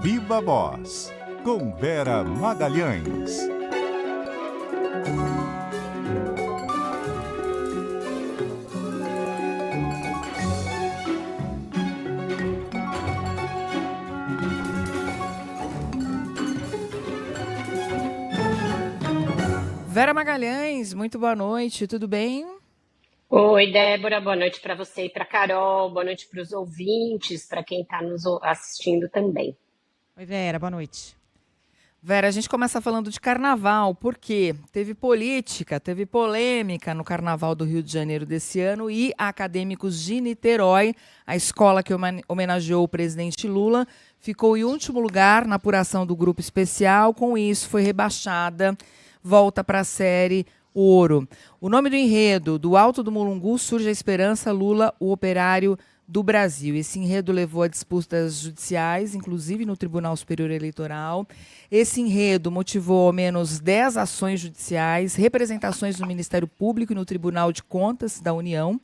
Viva Voz, com Vera Magalhães. Vera Magalhães, muito boa noite, tudo bem? Oi, Débora, boa noite para você e para Carol, boa noite para os ouvintes, para quem está nos assistindo também. Oi, Vera, boa noite. Vera, a gente começa falando de carnaval, porque teve política, teve polêmica no carnaval do Rio de Janeiro desse ano e Acadêmicos de Niterói, a escola que homenageou o presidente Lula, ficou em último lugar na apuração do grupo especial, com isso foi rebaixada, volta para a série Ouro. O nome do enredo, do Alto do Mulungu surge a esperança, Lula, o operário do Brasil. Esse enredo levou a disputas judiciais, inclusive no Tribunal Superior Eleitoral. Esse enredo motivou ao menos 10 ações judiciais, representações no Ministério Público e no Tribunal de Contas da União.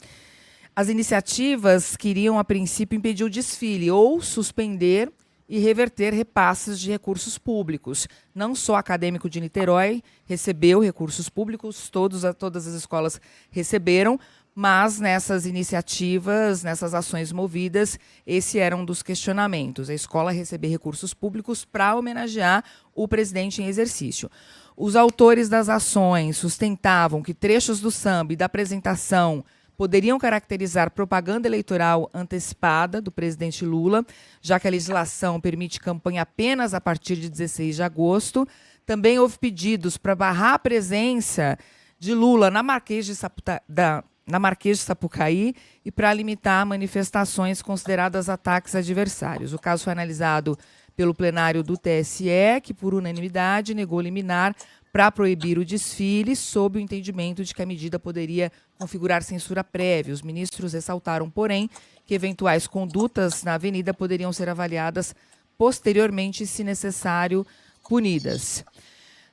As iniciativas queriam, a princípio, impedir o desfile ou suspender e reverter repasses de recursos públicos. Não só Acadêmico de Niterói recebeu recursos públicos, todas as escolas receberam, mas nessas iniciativas, nessas ações movidas, esse era um dos questionamentos. A escola receber recursos públicos para homenagear o presidente em exercício. Os autores das ações sustentavam que trechos do samba e da apresentação poderiam caracterizar propaganda eleitoral antecipada do presidente Lula, já que a legislação permite campanha apenas a partir de 16 de agosto. Também houve pedidos para barrar a presença de Lula na Marquês de Sapucaí e para limitar manifestações consideradas ataques adversários. O caso foi analisado pelo plenário do TSE, que por unanimidade negou liminar para proibir o desfile, sob o entendimento de que a medida poderia configurar censura prévia. Os ministros ressaltaram, porém, que eventuais condutas na avenida poderiam ser avaliadas posteriormente, se necessário, punidas.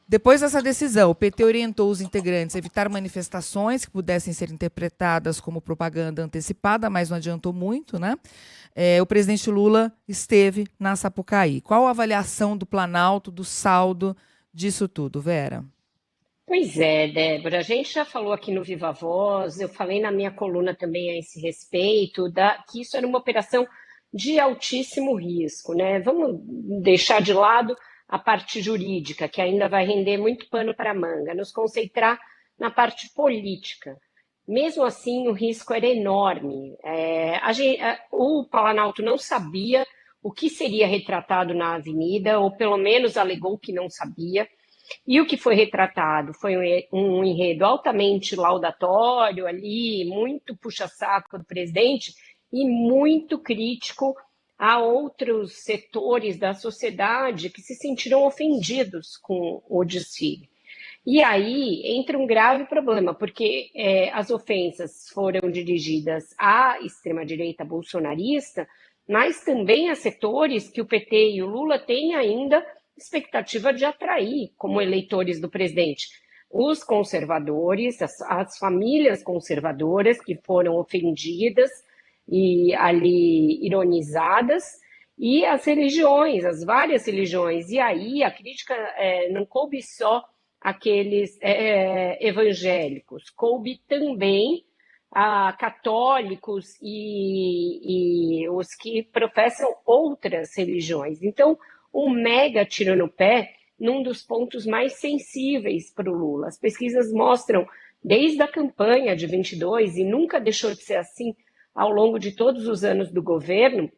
Depois dessa decisão, o PT orientou os integrantes a evitar manifestações que pudessem ser interpretadas como propaganda antecipada, mas não adiantou muito, né? O presidente Lula esteve na Sapucaí. Qual a avaliação do Planalto, do saldo disso tudo, Vera? Pois é, Débora, a gente já falou aqui no Viva Voz, eu falei na minha coluna também a esse respeito, que isso era uma operação de altíssimo risco, né? Vamos deixar de lado a parte jurídica, que ainda vai render muito pano para a manga, nos concentrar na parte política. Mesmo assim, o risco era enorme. O Planalto não sabia o que seria retratado na avenida, ou pelo menos alegou que não sabia. E o que foi retratado foi um enredo altamente laudatório ali, muito puxa-saco do presidente e muito crítico a outros setores da sociedade que se sentiram ofendidos com o desfile. E aí entra um grave problema, porque as ofensas foram dirigidas à extrema-direita bolsonarista, mas também a setores que o PT e o Lula têm ainda expectativa de atrair como eleitores do presidente. Os conservadores, as famílias conservadoras que foram ofendidas e ali ironizadas, e as religiões, as várias religiões. E aí a crítica não coube só aqueles evangélicos, coube também a católicos e os que professam outras religiões. Então, um mega tiro no pé num dos pontos mais sensíveis para o Lula. As pesquisas mostram, desde a campanha de 22, e nunca deixou de ser assim ao longo de todos os anos do governo,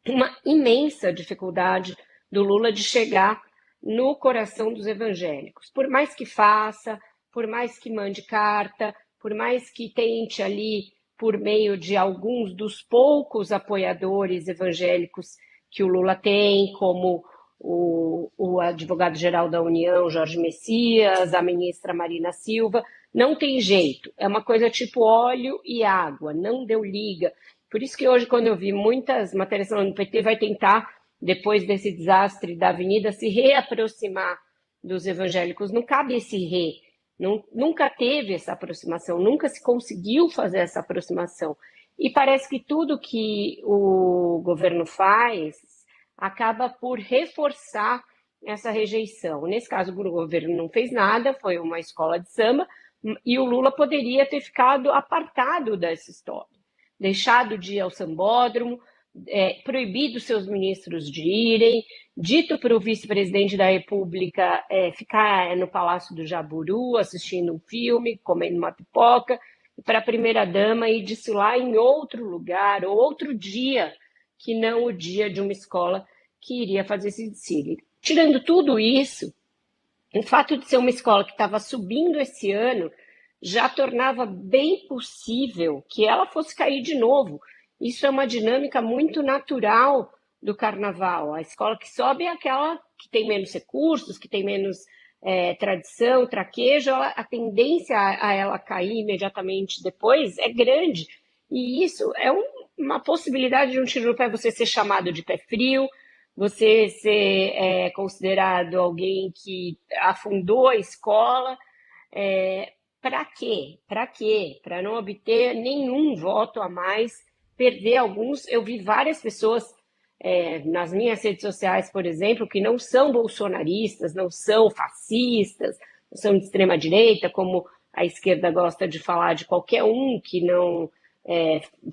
uma imensa dificuldade do Lula de chegar no coração dos evangélicos. Por mais que faça, por mais que mande carta, por mais que tente ali, por meio de alguns dos poucos apoiadores evangélicos que o Lula tem, como o advogado-geral da União, Jorge Messias, a ministra Marina Silva, não tem jeito. É uma coisa tipo óleo e água, não deu liga. Por isso que hoje, quando eu vi muitas matérias falando que o PT vai tentar, depois desse desastre da Avenida, se reaproximar dos evangélicos, não cabe esse nunca teve essa aproximação, nunca se conseguiu fazer essa aproximação. E parece que tudo que o governo faz acaba por reforçar essa rejeição. Nesse caso, o governo não fez nada, foi uma escola de samba, e o Lula poderia ter ficado apartado dessa história, deixado de ir ao sambódromo, proibido seus ministros de irem, dito para o vice-presidente da República ficar no Palácio do Jaburu assistindo um filme, comendo uma pipoca, e para a primeira-dama ir desfilar em outro lugar, ou outro dia, que não o dia de uma escola que iria fazer esse desfile. Tirando tudo isso, o fato de ser uma escola que estava subindo esse ano já tornava bem possível que ela fosse cair de novo. Isso é uma dinâmica muito natural do carnaval. A escola que sobe é aquela que tem menos recursos, que tem menos tradição, traquejo, a tendência a ela cair imediatamente depois é grande. E isso é uma possibilidade de um tiro no pé, você ser chamado de pé frio, você ser considerado alguém que afundou a escola. Para quê? Para quê? Para não obter nenhum voto a mais, perder alguns. Eu vi várias pessoas nas minhas redes sociais, por exemplo, que não são bolsonaristas, não são fascistas, não são de extrema-direita, como a esquerda gosta de falar de qualquer um que não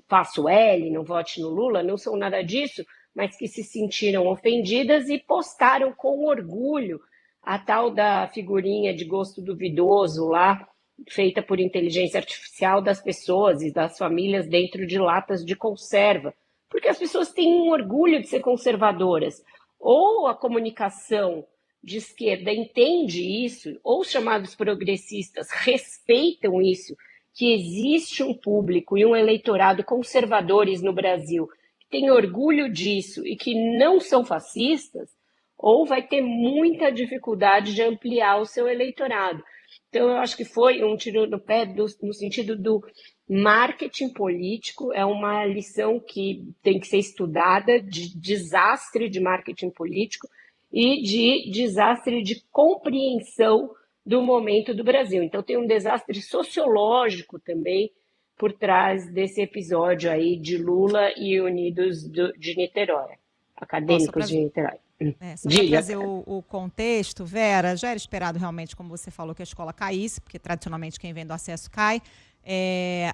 faça o L, não vote no Lula, não são nada disso, mas que se sentiram ofendidas e postaram com orgulho a tal da figurinha de gosto duvidoso lá, feita por inteligência artificial das pessoas e das famílias dentro de latas de conserva, porque as pessoas têm um orgulho de ser conservadoras. Ou a comunicação de esquerda entende isso, ou os chamados progressistas respeitam isso, que existe um público e um eleitorado conservadores no Brasil que tem orgulho disso e que não são fascistas, ou vai ter muita dificuldade de ampliar o seu eleitorado. Então, eu acho que foi um tiro no pé no sentido do marketing político, é uma lição que tem que ser estudada, de desastre de marketing político e de desastre de compreensão do momento do Brasil. Então, tem um desastre sociológico também por trás desse episódio aí de Lula e Unidos de Niterói, acadêmicos de Niterói. Só para trazer o contexto, Vera, já era esperado realmente, como você falou, que a escola caísse, porque tradicionalmente quem vem do acesso cai.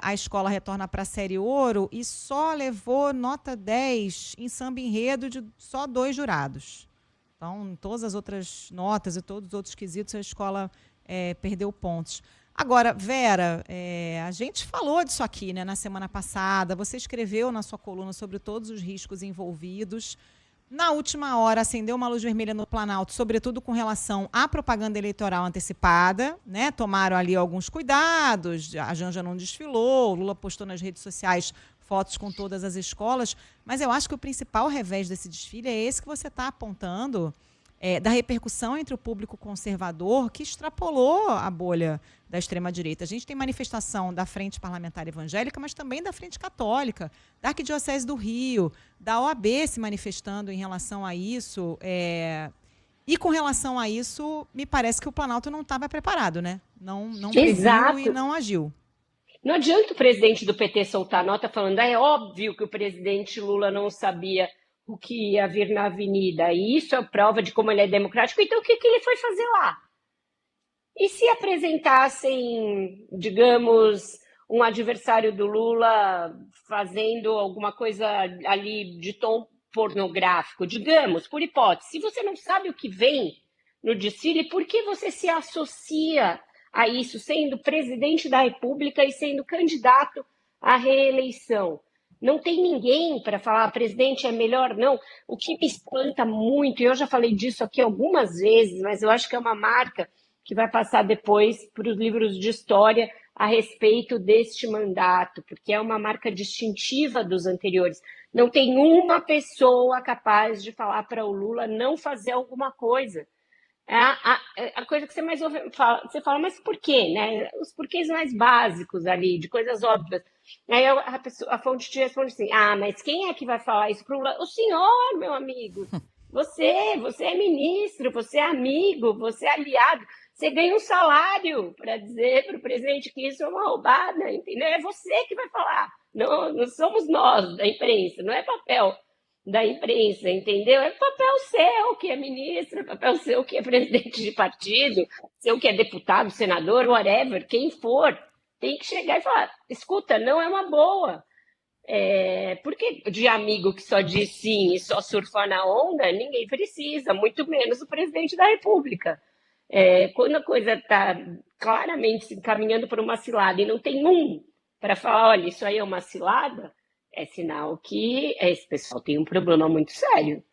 A escola retorna para a série ouro e só levou nota 10 em samba enredo de só 2 jurados. Então, em todas as outras notas e todos os outros quesitos, a escola perdeu pontos. Agora, Vera, a gente falou disso aqui, né, na semana passada, você escreveu na sua coluna sobre todos os riscos envolvidos. Na última hora, acendeu uma luz vermelha no Planalto, sobretudo com relação à propaganda eleitoral antecipada, né? Tomaram ali alguns cuidados, a Janja não desfilou, o Lula postou nas redes sociais fotos com todas as escolas, mas eu acho que o principal revés desse desfile é esse que você está apontando, da repercussão entre o público conservador que extrapolou a bolha da extrema-direita. A gente tem manifestação da Frente Parlamentar Evangélica, mas também da Frente Católica, da Arquidiocese do Rio, da OAB se manifestando em relação a isso. E com relação a isso, me parece que o Planalto não estava preparado, né? Não previu e não agiu. Não adianta o presidente do PT soltar nota falando é óbvio que o presidente Lula não sabia o que ia vir na avenida, e isso é prova de como ele é democrático, então o que ele foi fazer lá? E se apresentassem, digamos, um adversário do Lula fazendo alguma coisa ali de tom pornográfico, digamos, por hipótese, se você não sabe o que vem no desfile, por que você se associa a isso, sendo presidente da República e sendo candidato à reeleição? Não tem ninguém para falar, presidente, é melhor não. O que me espanta muito, e eu já falei disso aqui algumas vezes, mas eu acho que é uma marca que vai passar depois para os livros de história a respeito deste mandato, porque é uma marca distintiva dos anteriores. Não tem uma pessoa capaz de falar para o Lula não fazer alguma coisa. A coisa que você mais ouve, você fala, mas por quê? Né? Os porquês mais básicos ali, de coisas óbvias. Aí a fonte te responde assim, mas quem é que vai falar isso para o Lula? O senhor, meu amigo. Você é ministro, você é amigo, você é aliado. Você ganha um salário para dizer para o presidente que isso é uma roubada, entendeu? É você que vai falar. Não somos nós da imprensa, não é papel. da imprensa, entendeu? É papel seu que é ministro, é papel seu que é presidente de partido, seu que é deputado, senador, whatever, quem for, tem que chegar e falar, escuta, não é uma boa. Porque de amigo que só diz sim e só surfa na onda, ninguém precisa, muito menos o presidente da República. Quando a coisa está claramente se encaminhando para uma cilada e não tem um para falar, olha, isso aí é uma cilada, é sinal que esse pessoal tem um problema muito sério.